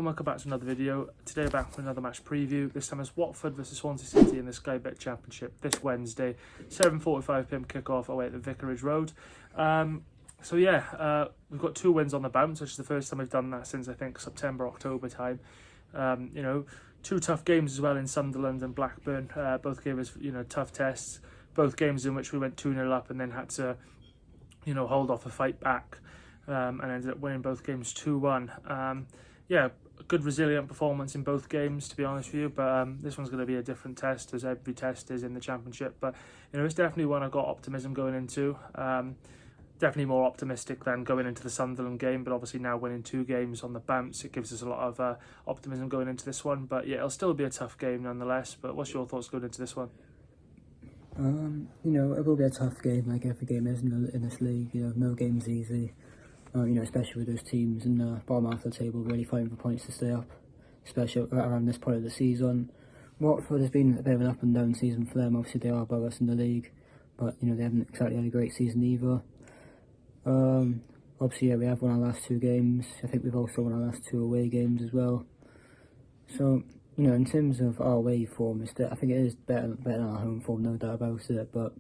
welcome back to another video. Today we're back for another match preview. This time it's Watford versus Swansea City in the Sky Bet Championship this Wednesday, 7:45pm kickoff away at the Vicarage Road. We've got 2 wins on the bounce, which is the first time we've done that since I think September, October time. 2 tough games as well in Sunderland and Blackburn. Both gave us tough tests. Both games in which we went 2-0 up and then had to hold off a fight back. And ended up winning both games 2-1. Good resilient performance in both games, to be honest with you, but this one's going to be a different test, as every test is in the Championship. But it's definitely one I've got optimism going into. Definitely more optimistic than going into the Sunderland game, but obviously now winning 2 games on the bounce, it gives us a lot of optimism going into this one. But yeah, it'll still be a tough game nonetheless. But what's your thoughts going into this one? It will be a tough game, like every game is in this league. No game's easy. Especially with those teams in the bottom half of the table really fighting for points to stay up, especially around this point of the season. Watford has been a bit of an up and down season for them. Obviously they are above us in the league, but they haven't exactly had a great season either. We have won our last 2 games. I think we've also won our last 2 away games as well. So in terms of our away form, I think it is better than our home form, no doubt about it, but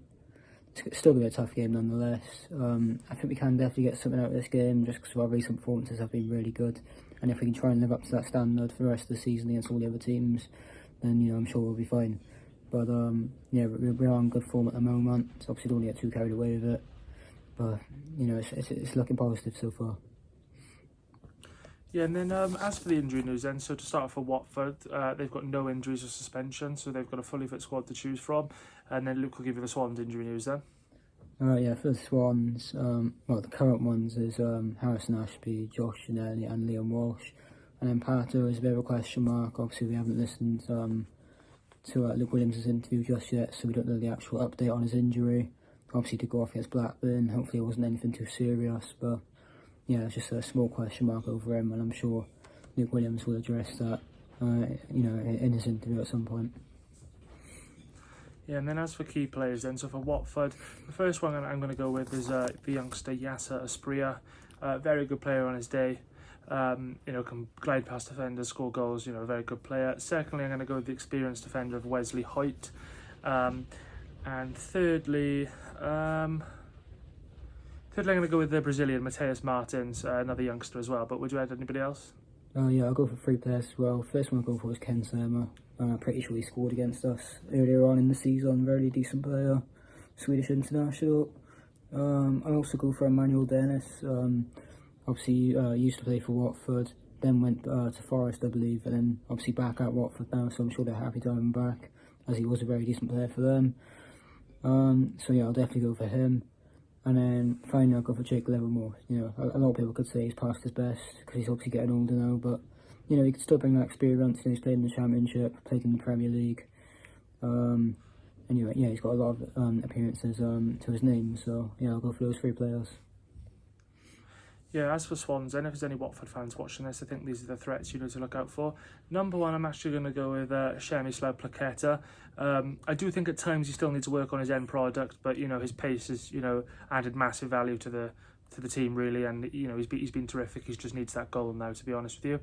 it's still be a tough game nonetheless. I think we can definitely get something out of this game just because our recent performances have been really good, and if we can try and live up to that standard for the rest of the season against all the other teams, then I'm sure we'll be fine. But we're on good form at the moment, so obviously don't get too carried away with it, but it's looking positive so far. Yeah, and then as for the injury news then, so to start off for Watford, they've got no injuries or suspension, so they've got a fully fit squad to choose from. And then Luke will give you the Swans injury news then. For the Swans, the current ones is Harrison Ashby, Josh Shinelli and Liam Walsh. And then Pato is a bit of a question mark. Obviously we haven't listened to Luke Williams' interview just yet, so we don't know the actual update on his injury. Obviously he did go off against Blackburn, hopefully it wasn't anything too serious, but yeah, it's just a small question mark over him, and I'm sure Luke Williams will address that in his interview at some point. Yeah, and then as for key players then, so for Watford, the first one I'm going to go with is the youngster Yasser Asprilla. Very good player on his day. Can glide past defenders, score goals, a very good player. Secondly, I'm going to go with the experienced defender of Wesley Hoyt. And thirdly, I'm going to go with the Brazilian Mateus Martins, another youngster as well. But would you add anybody else? I'll go for 3 players as well. First one I'll go for is Ken Sema. I'm pretty sure he scored against us earlier on in the season. Very decent player, Swedish international. I'll also go for Emmanuel Dennis. Obviously used to play for Watford, then went to Forest, I believe, and then obviously back at Watford now, so I'm sure they're happy to have him back, as he was a very decent player for them. I'll definitely go for him. And then finally I'll go for Jake Livermore. A lot of people could say he's past his best because he's obviously getting older now, but he could still bring that experience. He's played in the Championship, played in the Premier League. He's got a lot of appearances to his name, so yeah, I'll go for those 3 players. Yeah, as for Swans, and if there's any Watford fans watching this, I think these are the threats you need to look out for. Number 1, I'm actually going to go with Przemysław Placheta. I do think at times he still needs to work on his end product, but his pace has added massive value to the team really, and he's been terrific. He just needs that goal now, to be honest with you.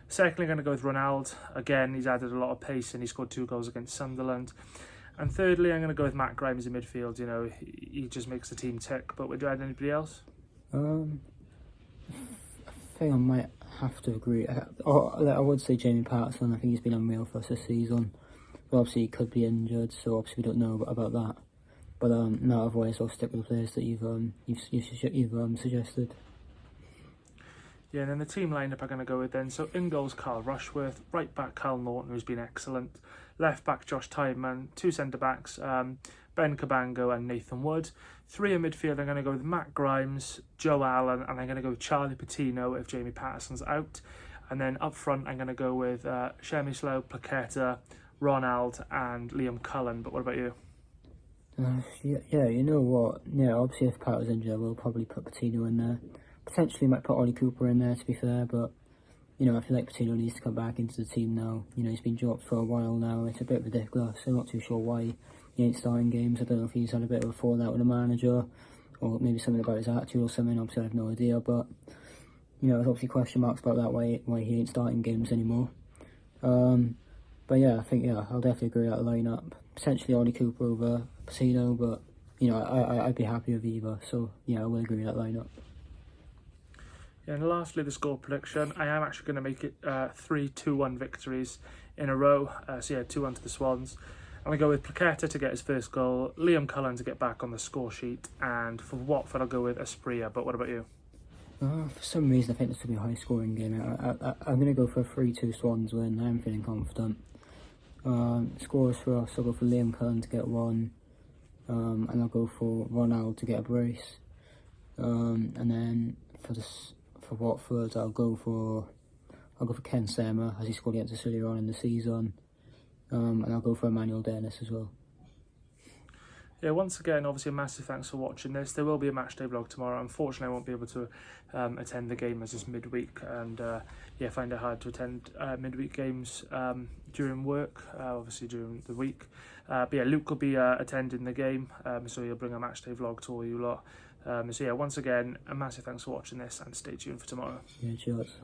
Secondly, I'm going to go with Ronald. Again, he's added a lot of pace and he scored 2 goals against Sunderland. And thirdly, I'm going to go with Matt Grimes in midfield. He just makes the team tick. But would you add anybody else? I think I might have to agree. I would say Jamie Patterson. I think he's been unreal for us this season. But obviously he could be injured, so obviously we don't know about that. But no, otherwise I'll stick with the players that you've suggested. Yeah, and then the team lineup I'm going to go with then. So in goals, Carl Rushworth. Right back, Cal Norton, who's been excellent. Left back, Josh Tydeman. 2 centre backs, Ben Cabango and Nathan Wood. 3 in midfield, I'm going to go with Matt Grimes, Joe Allen, and I'm going to go with Charlie Patino if Jamie Patterson's out. And then up front, I'm going to go with Przemysław Placheta, Ronald, and Liam Cullen. But what about you? You know what? Yeah, obviously if Pat was injured, we'll probably put Patino in there. Potentially might put Ollie Cooper in there, to be fair, but I feel like Patino needs to come back into the team now. He's been dropped for a while now. It's a bit ridiculous. I'm not too sure why he ain't starting games. I don't know if he's had a bit of a fallout with the manager, or maybe something about his attitude or something. Obviously I have no idea, but there's obviously question marks about that, why he ain't starting games anymore. But yeah, I think I'll definitely agree with that lineup. Potentially Ollie Cooper over Pacino, but I'd be happy with either. So yeah, I will agree with that lineup. Yeah, and lastly, the score prediction. I am actually going to make it 3-2-1 victories in a row. So yeah, 2-1 to the Swans. I'm going to go with Plaqueta to get his first goal, Liam Cullen to get back on the score sheet, and for Watford I'll go with Asprilla. But what about you? For some reason, I think this will be a high-scoring game. I'm going to go for a 3-2 Swans win. I am feeling confident. Scores for us, I'll go for Liam Cullen to get one, and I'll go for Ronald to get a brace. And then for Watford, I'll go for Ken Sema, as he scored against us earlier on in the season. And I'll go for Emmanuel Dennis as well. Yeah, once again, obviously a massive thanks for watching this. There will be a matchday vlog tomorrow. Unfortunately, I won't be able to attend the game as it's midweek, and find it hard to attend midweek games during work, obviously during the week. But yeah, Luke will be attending the game, so he'll bring a matchday vlog to all you lot. So yeah, once again, a massive thanks for watching this, and stay tuned for tomorrow. Yeah, cheers.